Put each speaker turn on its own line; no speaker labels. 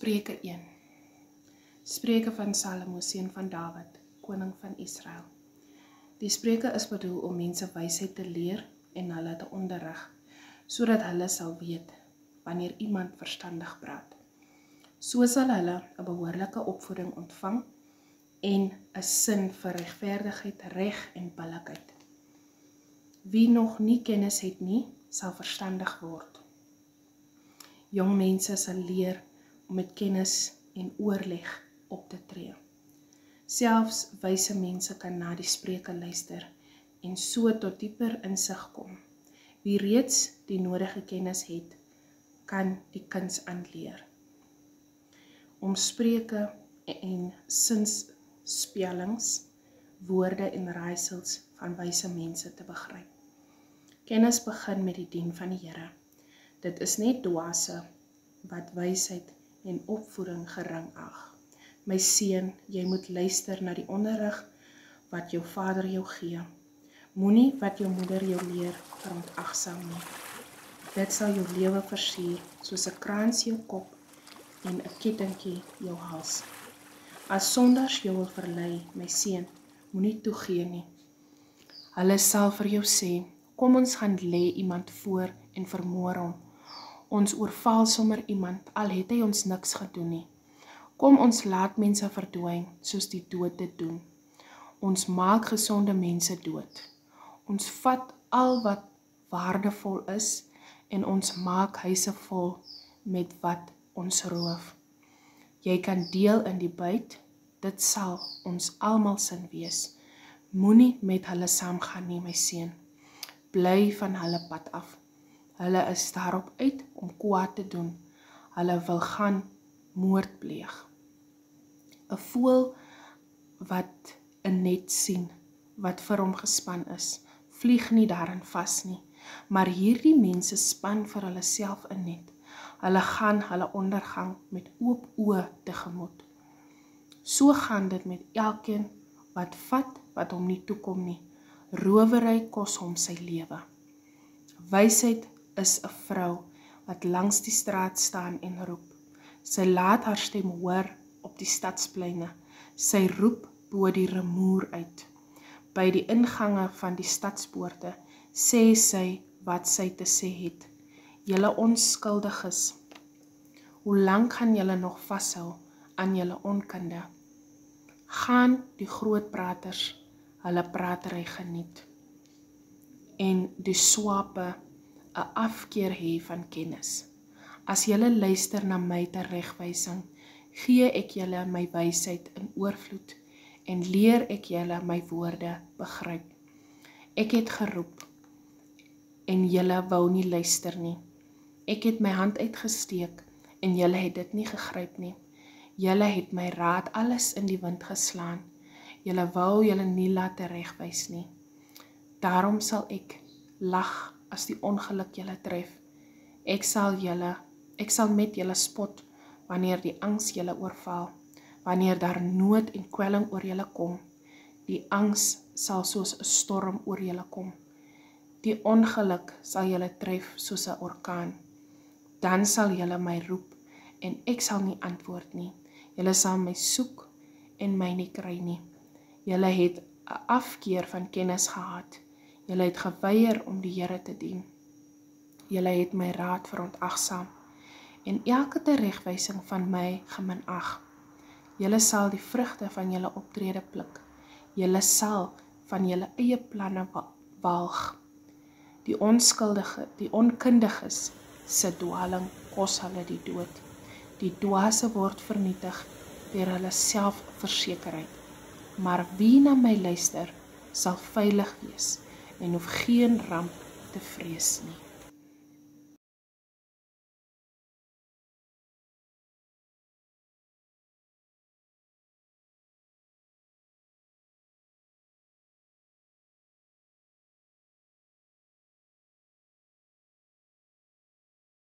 Spreuke 1. Spreuke van Salomo, seun van Dawid, koning van Israel. Die spreuke is bedoel om mense wysheid te leer en hulle te onderrig, sodat hulle sal weet wanneer iemand verstandig praat. So sal hulle 'n behoorlike opvoeding ontvang en 'n sin vir regverdigheid, reg en billikheid. Wie nog nie kennis het nie, sal verstandig word. Jong mense sal leer om met kennis en oorleg op te tree. Selfs wyse mense kan na die spreuke luister en so tot dieper insig kom. Wie reeds die nodige kennis het, kan die kuns aanleer. Om spreuke en sinspellings, woorde en raaisels van wyse mense te begryp. Kennis begin met die dien van die Here. Dit is net dwaase wat wysheid en opvoeding gering ag. My seun, jy moet luister na die onderrig wat jou vader jou gee. Moenie wat jou moeder jou leer verontagsaam nie. Dit sal jou lewe versier, soos 'n krans jou kop en 'n kettingkie jou hals. As sondaars jou wil verlei, my seun, moenie toegee nie. Hulle sal vir jou sê, kom ons gaan lê iemand voor en vermoor hom. Ons oorval sommer iemand, al het hy ons niks gedoen nie. Kom ons laat mense verdwyn, soos die dood dit doen. Ons maak gesonde mense dood. Ons vat al wat waardevol is en ons maak huise vol met wat ons roof. Jy kan deel in die byt, dit sal ons almal sin wees. Moenie met hulle saamgaan nie, my seun. Bly van hulle pad af. Hulle is daarop uit om kwaad te doen. Hulle wil gaan moord pleeg. 'n Voël wat 'n net sien, wat vir hom gespan is, vlieg nie daarin vas nie, maar hierdie mense span vir hulle self 'n net. Hulle gaan hulle ondergang met oop oë tegemoet. So gaan dit met elkeen wat vat wat hom nie toekom nie. Rowery kos hom sy lewe. Wysheid is 'n vrou wat langs die straat staan en roep. Sy laat haar stem hoor op die stadspleine. Sy roep bo die rumoer uit. By die ingange van die stadspoorte sê sy wat sy te sê het. Julle onskuldiges, hoe lank gaan julle nog vashou aan julle onkunde? Gaan die grootpraters hulle pratery geniet en die swape 'n afkeer hê van kennis. As julle luister na my teregwysing, gee ek julle my wysheid in oorvloed en leer ek julle my woorde begryp. Ek het geroep en julle wou nie luister nie. Ek het my hand uitgesteek en julle het dit nie gegryp nie. Julle het my raad alles in die wind geslaan. Julle wou julle nie laat teregwys nie. Daarom sal ek lag as die ongeluk julle tref. Ek sal met julle spot wanneer die angs julle oorval, wanneer daar nood en kwelling oor julle kom. Die angs sal soos 'n storm oor julle kom. Die ongeluk sal julle tref soos 'n orkaan. Dan sal julle my roep en ek sal nie antwoord nie. Julle sal my soek en my nie kry nie. Julle het 'n afkeer van kennis gehad. Julle het geweier om die Here te dien. Julle het my raad verontagsaam en elke teregwysing van my geminag. Julle sal die vrugte van julle optrede pluk. Julle sal van julle eie planne walg. Die onkundiges se dwaling kos hulle die dood. Die dwaase word vernietig deur hulle selfversekerheid. Maar wie na my luister, sal veilig wees en hoef geen ramp te vrees nie.